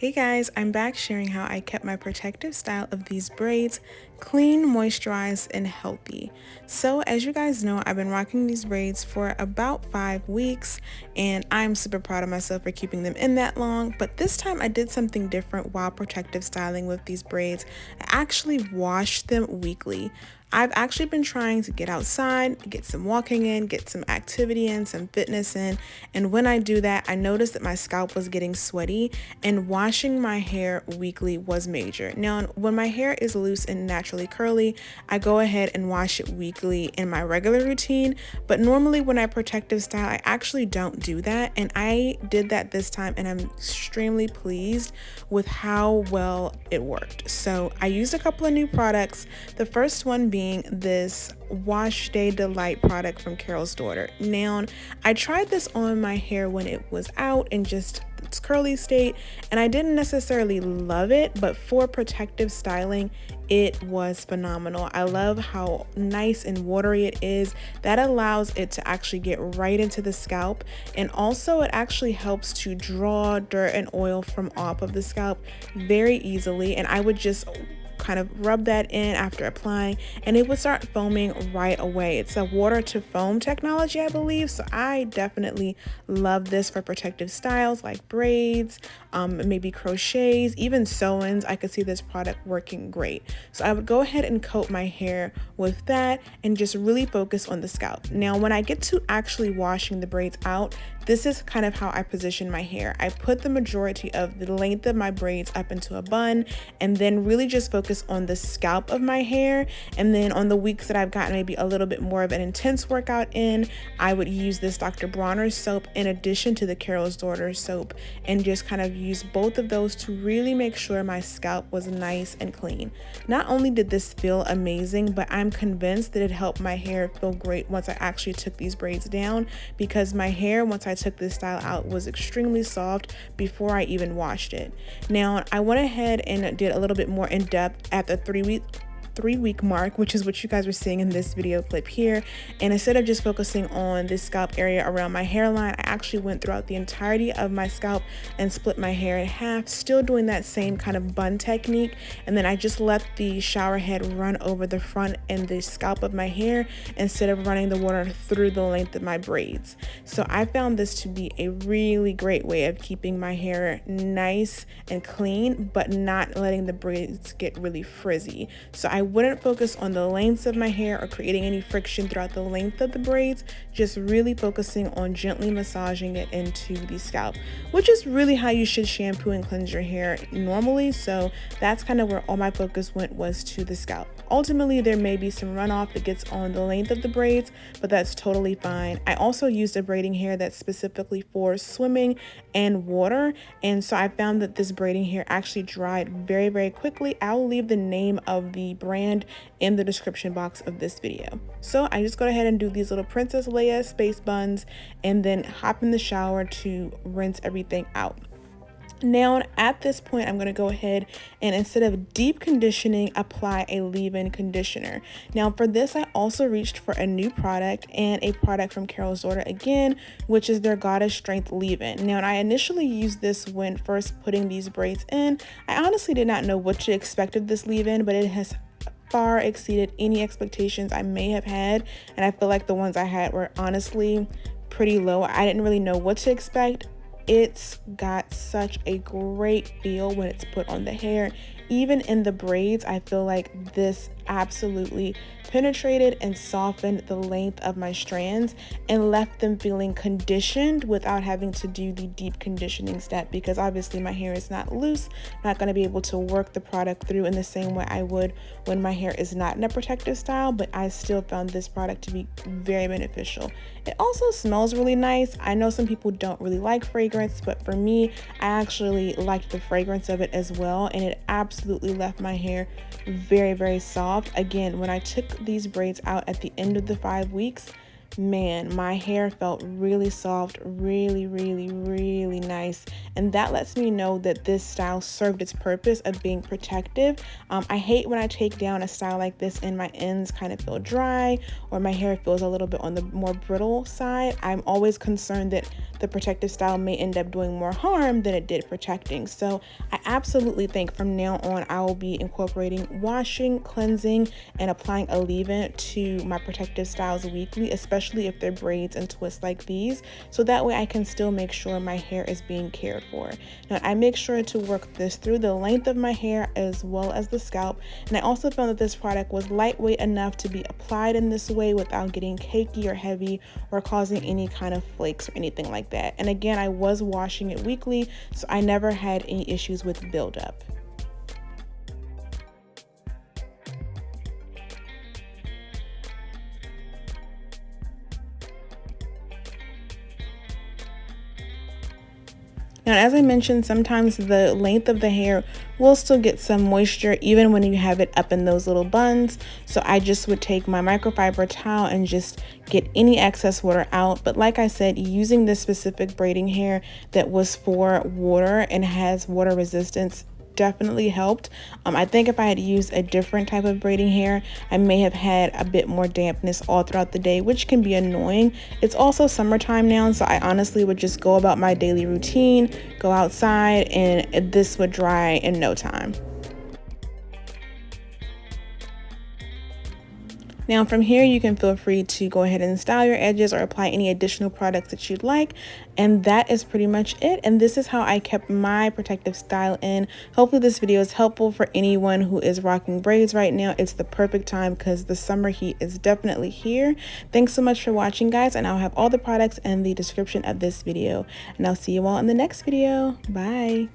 Hey guys, I'm back sharing how I kept my protective style of these braids clean, moisturized, and healthy. So as you guys know, I've been rocking these braids for about 5 weeks and I'm super proud of myself for keeping them in that long. But this time I did something different while protective styling with these braids. I actually washed them weekly. I've actually been trying to get outside, get some walking in, get some activity in, some fitness in, and when I do that, I noticed that my scalp was getting sweaty, and washing my hair weekly was major. Now, when my hair is loose and naturally curly, I go ahead and wash it weekly in my regular routine, but normally when I protective style, I actually don't do that, and I did that this time, and I'm extremely pleased with how well it worked. So I used a couple of new products. The first one being this Washday Delight product from Carol's Daughter. Now, I tried this on my hair when it was out in just its curly state, and I didn't necessarily love it, but for protective styling, it was phenomenal. I love how nice and watery it is. That allows it to actually get right into the scalp, and also it actually helps to draw dirt and oil from off of the scalp very easily. And I would just kind of rub that in after applying and it would start foaming right away. It's a water to foam technology, I believe, so I definitely love this for protective styles like braids, maybe crochets, even sew-ins. I could see this product working great. So I would go ahead and coat my hair with that and just really focus on the scalp. Now when I get to actually washing the braids out, this is kind of how I position my hair. I put the majority of the length of my braids up into a bun and then really just focus on the scalp of my hair. And then on the weeks that I've gotten maybe a little bit more of an intense workout in, I would use this Dr. Bronners soap in addition to the Carol's Daughter soap and just kind of use both of those to really make sure my scalp was nice and clean. Not only did this feel amazing, but I'm convinced that it helped my hair feel great once I actually took these braids down, because my hair, once I took this style out, was extremely soft before I even washed it. Now, I went ahead and did a little bit more in depth at the 3-week mark, which is what you guys are seeing in this video clip here. And instead of just focusing on this scalp area around my hairline, I actually went throughout the entirety of my scalp and split my hair in half, still doing that same kind of bun technique. And then I just let the shower head run over the front and the scalp of my hair instead of running the water through the length of my braids. So I found this to be a really great way of keeping my hair nice and clean, but not letting the braids get really frizzy. So I wouldn't focus on the lengths of my hair or creating any friction throughout the length of the braids, just really focusing on gently massaging it into the scalp, which is really how you should shampoo and cleanse your hair normally. So that's kind of where all my focus went, was to the scalp. Ultimately, there may be some runoff that gets on the length of the braids, but that's totally fine. I also used a braiding hair that's specifically for swimming and water, and so I found that this braiding hair actually dried very, very quickly. I'll leave the name of the brand in the description box of this video. So I just go ahead and do these little Princess Leia space buns and then hop in the shower to rinse everything out. Now at this point, I'm going to go ahead and, instead of deep conditioning, apply a leave-in conditioner. Now for this, I also reached for a new product, and a product from Carol's Daughter again, which is their Goddess Strength leave-in. Now, I initially used this when first putting these braids in. I honestly did not know what to expect of this leave-in, but it has far exceeded any expectations I may have had, and I feel like the ones I had were honestly pretty low. I didn't really know what to expect. It's got such a great feel when it's put on the hair. Even in the braids, I feel like this absolutely penetrated and softened the length of my strands and left them feeling conditioned without having to do the deep conditioning step, because obviously my hair is not loose. I'm not going to be able to work the product through in the same way I would when my hair is not in a protective style, but I still found this product to be very beneficial. It also smells really nice. I know some people don't really like fragrance, but for me, I actually liked the fragrance of it as well, and it absolutely left my hair very, very soft. Again, when I took these braids out at the end of the 5 weeks, man, my hair felt really soft, really, really nice. And that lets me know that this style served its purpose of being protective. I hate when I take down a style like this and my ends kind of feel dry or my hair feels a little bit on the more brittle side. I'm always concerned that the protective style may end up doing more harm than it did protecting. So I absolutely think from now on I will be incorporating washing, cleansing, and applying a leave-in to my protective styles weekly, especially if they're braids and twists like these, so that way I can still make sure my hair is being cared for. Now I make sure to work this through the length of my hair as well as the scalp, and I also found that this product was lightweight enough to be applied in this way without getting cakey or heavy or causing any kind of flakes or anything like that. And again, I was washing it weekly, so I never had any issues with buildup. Now, as I mentioned, sometimes the length of the hair will still get some moisture even when you have it up in those little buns. So I just would take my microfiber towel and just get any excess water out. But like I said, using this specific braiding hair that was for water and has water resistance definitely helped. I think if I had used a different type of braiding hair, I may have had a bit more dampness all throughout the day, which can be annoying. It's also summertime now, so I honestly would just go about my daily routine, go outside, and this would dry in no time. Now from here, you can feel free to go ahead and style your edges or apply any additional products that you'd like. And that is pretty much it. And this is how I kept my protective style in. Hopefully this video is helpful for anyone who is rocking braids right now. It's the perfect time because the summer heat is definitely here. Thanks so much for watching, guys. And I'll have all the products in the description of this video. And I'll see you all in the next video. Bye.